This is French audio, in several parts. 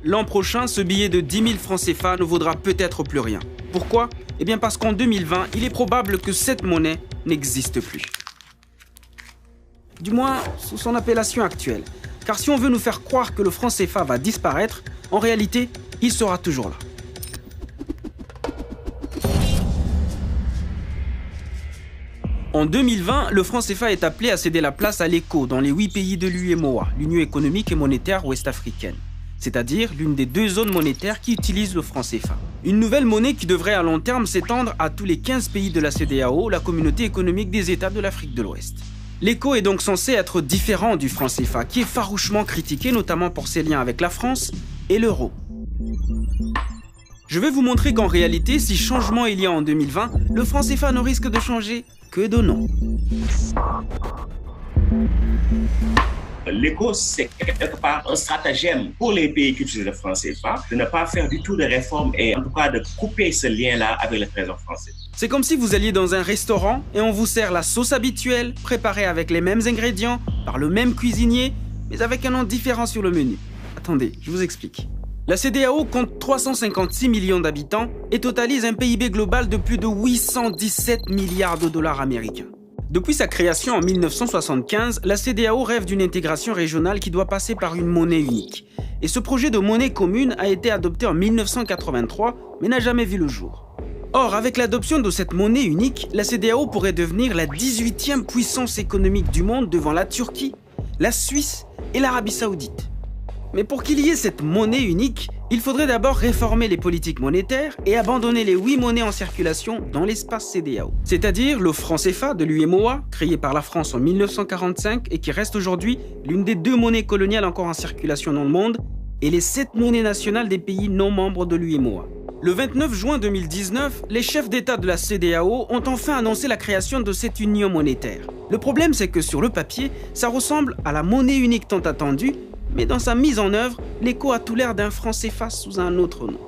L'an prochain, ce billet de 10 000 francs CFA ne vaudra peut-être plus rien. Pourquoi ? Eh bien parce qu'en 2020, il est probable que cette monnaie n'existe plus. Du moins, sous son appellation actuelle. Car si on veut nous faire croire que le franc CFA va disparaître, en réalité, il sera toujours là. En 2020, le franc CFA est appelé à céder la place à l'ECO dans les 8 pays de l'UEMOA, l'Union économique et monétaire ouest-africaine, c'est-à-dire l'une des 2 zones monétaires qui utilisent le franc CFA. Une nouvelle monnaie qui devrait à long terme s'étendre à tous les 15 pays de la CEDEAO, la communauté économique des États de l'Afrique de l'Ouest. L'ECO est donc censé être différent du franc CFA, qui est farouchement critiqué, notamment pour ses liens avec la France et l'euro. Je vais vous montrer qu'en réalité, si changement il y a en 2020, le franc CFA ne risque de changer que de nom. L'ECO, c'est quelque part un stratagème pour les pays qui utilisent le franc CFA de ne pas faire du tout de réformes et en tout cas de couper ce lien-là avec le trésor français. C'est comme si vous alliez dans un restaurant et on vous sert la sauce habituelle, préparée avec les mêmes ingrédients, par le même cuisinier, mais avec un nom différent sur le menu. Attendez, je vous explique. La CEDEAO compte 356 millions d'habitants et totalise un PIB global de plus de 817 milliards de dollars américains. Depuis sa création en 1975, la CEDEAO rêve d'une intégration régionale qui doit passer par une monnaie unique. Et ce projet de monnaie commune a été adopté en 1983, mais n'a jamais vu le jour. Or, avec l'adoption de cette monnaie unique, la CEDEAO pourrait devenir la 18e puissance économique du monde devant la Turquie, la Suisse et l'Arabie Saoudite. Mais pour qu'il y ait cette monnaie unique, il faudrait d'abord réformer les politiques monétaires et abandonner les 8 monnaies en circulation dans l'espace CEDEAO. C'est-à-dire le franc CFA de l'UEMOA, créé par la France en 1945 et qui reste aujourd'hui l'une des 2 monnaies coloniales encore en circulation dans le monde, et les 7 monnaies nationales des pays non membres de l'UEMOA. Le 29 juin 2019, les chefs d'État de la CEDEAO ont enfin annoncé la création de cette union monétaire. Le problème, c'est que sur le papier, ça ressemble à la monnaie unique tant attendue, mais dans sa mise en œuvre, l'ECO a tout l'air d'un franc CFA sous un autre nom.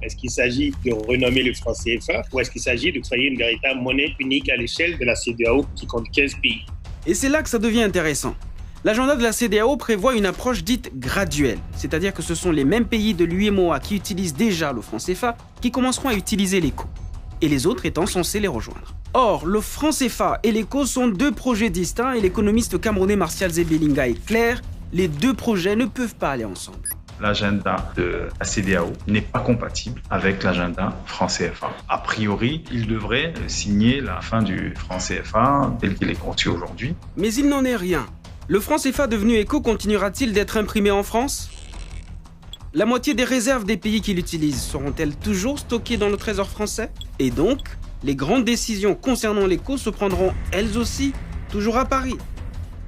Est-ce qu'il s'agit de renommer le franc CFA ou est-ce qu'il s'agit de créer une véritable monnaie unique à l'échelle de la CEDEAO qui compte 15 pays? Et c'est là que ça devient intéressant. L'agenda de la CEDEAO prévoit une approche dite graduelle, c'est-à-dire que ce sont les mêmes pays de l'UEMOA qui utilisent déjà le franc CFA qui commenceront à utiliser l'ECO, et les autres étant censés les rejoindre. Or, le franc CFA et l'ECO sont 2 projets distincts et l'économiste camerounais Martial Zebelinga est clair, les 2 projets ne peuvent pas aller ensemble. L'agenda de la CEDEAO n'est pas compatible avec l'agenda franc CFA. A priori, il devrait signer la fin du franc CFA tel qu'il est conçu aujourd'hui. Mais il n'en est rien. Le franc CFA devenu ECO continuera-t-il d'être imprimé en France ? La moitié des réserves des pays qui l'utilisent seront-elles toujours stockées dans le trésor français ? Et donc, les grandes décisions concernant l'ECO se prendront elles aussi toujours à Paris.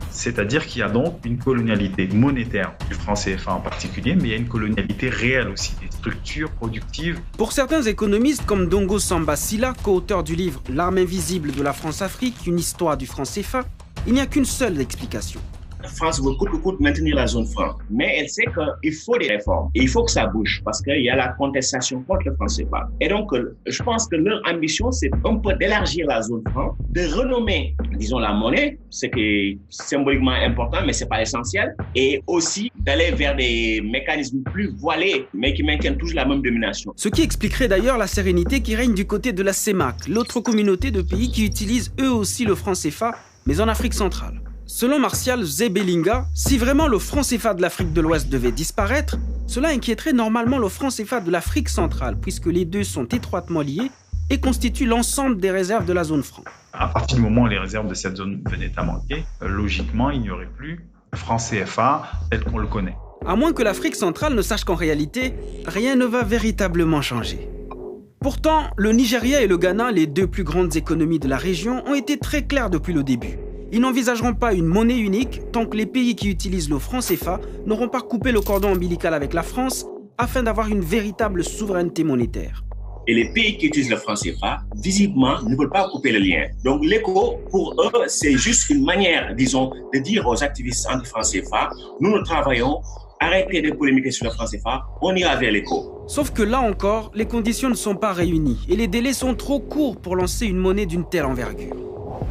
C'est-à-dire qu'il y a donc une colonialité monétaire du franc CFA en particulier, mais il y a une colonialité réelle aussi, des structures productives. Pour certains économistes comme Dongo Samba Sylla, co-auteur du livre « L'arme invisible de la France-Afrique, une histoire du franc CFA », il n'y a qu'une seule explication. La France veut coûte que coûte maintenir la zone franc, mais elle sait qu'il faut des réformes. Et il faut que ça bouge parce qu'il y a la contestation contre le franc CFA. Et donc, je pense que leur ambition, c'est un peu d'élargir la zone franc, de renommer, disons, la monnaie, ce qui est symboliquement important, mais c'est pas essentiel, et aussi d'aller vers des mécanismes plus voilés, mais qui maintiennent toujours la même domination. Ce qui expliquerait d'ailleurs la sérénité qui règne du côté de la CEMAC, l'autre communauté de pays qui utilisent eux aussi le franc CFA, mais en Afrique centrale. Selon Martial Zebelinga, si vraiment le franc CFA de l'Afrique de l'Ouest devait disparaître, cela inquiéterait normalement le franc CFA de l'Afrique centrale, puisque les 2 sont étroitement liés et constituent l'ensemble des réserves de la zone franc. À partir du moment où les réserves de cette zone venaient à manquer, logiquement, il n'y aurait plus le franc CFA tel qu'on le connaît. À moins que l'Afrique centrale ne sache qu'en réalité, rien ne va véritablement changer. Pourtant, le Nigeria et le Ghana, les 2 plus grandes économies de la région, ont été très clairs depuis le début. Ils n'envisageront pas une monnaie unique tant que les pays qui utilisent le franc CFA n'auront pas coupé le cordon ombilical avec la France afin d'avoir une véritable souveraineté monétaire. Et les pays qui utilisent le franc CFA, visiblement, ne veulent pas couper le lien. Donc l'ECO, pour eux, c'est juste une manière, disons, de dire aux activistes anti-franc CFA, nous travaillons, arrêtez de polémiquer sur le franc CFA, on ira vers l'ECO. Sauf que là encore, les conditions ne sont pas réunies et les délais sont trop courts pour lancer une monnaie d'une telle envergure.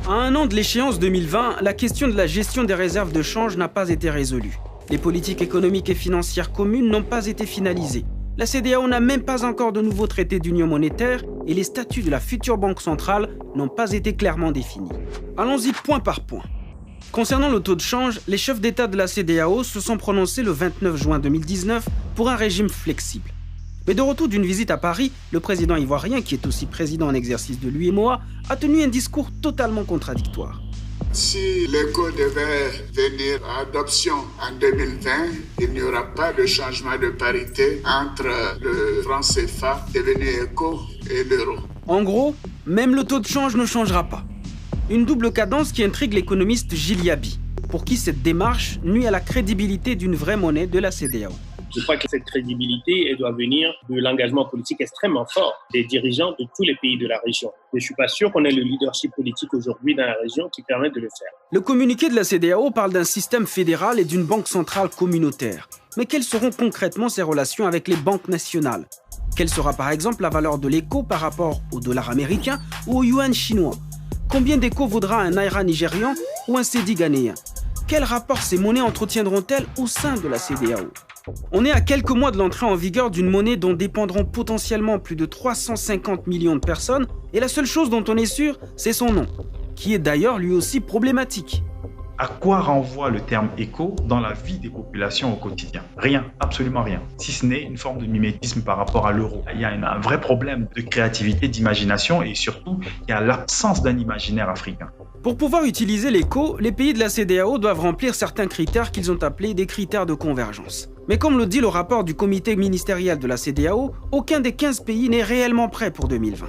À 1 an de l'échéance 2020, la question de la gestion des réserves de change n'a pas été résolue. Les politiques économiques et financières communes n'ont pas été finalisées. La CEDEAO n'a même pas encore de nouveau traité d'union monétaire et les statuts de la future banque centrale n'ont pas été clairement définis. Allons-y point par point. Concernant le taux de change, les chefs d'État de la CEDEAO se sont prononcés le 29 juin 2019 pour un régime flexible. Mais de retour d'une visite à Paris, le président ivoirien, qui est aussi président en exercice de l'UEMOA, a tenu un discours totalement contradictoire. Si l'éco devait venir à adoption en 2020, il n'y aura pas de changement de parité entre le franc CFA devenu éco et l'euro. En gros, même le taux de change ne changera pas. Une double cadence qui intrigue l'économiste Gilles Yaby, pour qui cette démarche nuit à la crédibilité d'une vraie monnaie de la CEDEAO. Je crois que cette crédibilité, elle doit venir de l'engagement politique extrêmement fort des dirigeants de tous les pays de la région. Je ne suis pas sûr qu'on ait le leadership politique aujourd'hui dans la région qui permet de le faire. Le communiqué de la CEDEAO parle d'un système fédéral et d'une banque centrale communautaire. Mais quelles seront concrètement ces relations avec les banques nationales? Quelle sera par exemple la valeur de l'éco par rapport au dollar américain ou au yuan chinois? Combien d'éco vaudra un naira nigérian ou un cedi ghanéen? Quel rapport ces monnaies entretiendront-elles au sein de la CEDEAO? On est à quelques mois de l'entrée en vigueur d'une monnaie dont dépendront potentiellement plus de 350 millions de personnes et la seule chose dont on est sûr, c'est son nom, qui est d'ailleurs lui aussi problématique. À quoi renvoie le terme éco dans la vie des populations au quotidien? Rien, absolument rien, si ce n'est une forme de mimétisme par rapport à l'euro. Il y a un vrai problème de créativité, d'imagination et surtout, il y a l'absence d'un imaginaire africain. Pour pouvoir utiliser l'éco, les pays de la CEDEAO doivent remplir certains critères qu'ils ont appelés des critères de convergence. Mais comme le dit le rapport du comité ministériel de la CEDEAO, aucun des 15 pays n'est réellement prêt pour 2020.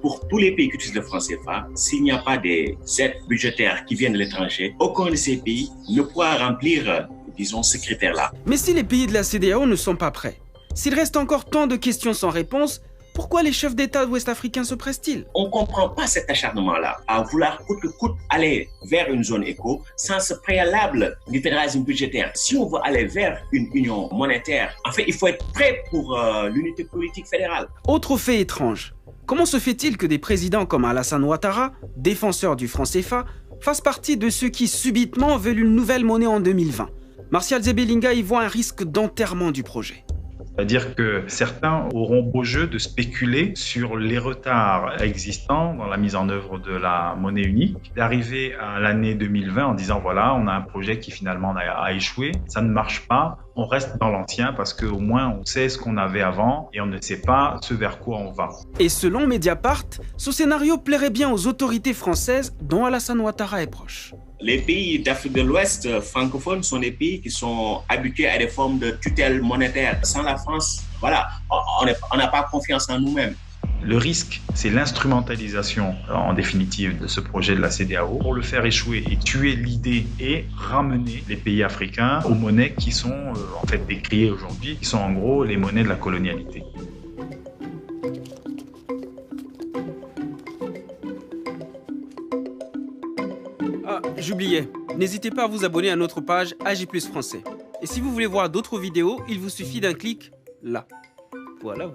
Pour tous les pays qui utilisent le franc CFA, s'il n'y a pas des aides budgétaires qui viennent de l'étranger, aucun de ces pays ne pourra remplir, disons, ces critères-là. Mais si les pays de la CEDEAO ne sont pas prêts, s'il reste encore tant de questions sans réponse, pourquoi les chefs d'État ouest-africains se pressent-ils? On ne comprend pas cet acharnement-là à vouloir coûte que coûte aller vers une zone éco sans ce préalable du fédéralisme budgétaire. Si on veut aller vers une union monétaire, en fait, il faut être prêt pour l'unité politique fédérale. Autre fait étrange. Comment se fait-il que des présidents comme Alassane Ouattara, défenseur du franc CFA, fassent partie de ceux qui subitement veulent une nouvelle monnaie en 2020? Martial Zebelinga y voit un risque d'enterrement du projet. C'est-à-dire que certains auront beau jeu de spéculer sur les retards existants dans la mise en œuvre de la monnaie unique, d'arriver à l'année 2020 en disant voilà, on a un projet qui finalement a échoué, ça ne marche pas, on reste dans l'ancien parce qu'au moins on sait ce qu'on avait avant et on ne sait pas ce vers quoi on va. Et selon Mediapart, ce scénario plairait bien aux autorités françaises dont Alassane Ouattara est proche. Les pays d'Afrique de l'Ouest francophones sont des pays qui sont habitués à des formes de tutelle monétaire. Sans la France, voilà, on n'a pas confiance en nous-mêmes. Le risque, c'est l'instrumentalisation, en définitive, de ce projet de la CEDEAO pour le faire échouer et tuer l'idée et ramener les pays africains aux monnaies qui sont en fait décriées aujourd'hui, qui sont en gros les monnaies de la colonialité. Ah, j'oubliais. N'hésitez pas à vous abonner à notre page AJ+ Français. Et si vous voulez voir d'autres vidéos, il vous suffit d'un clic là. Voilà.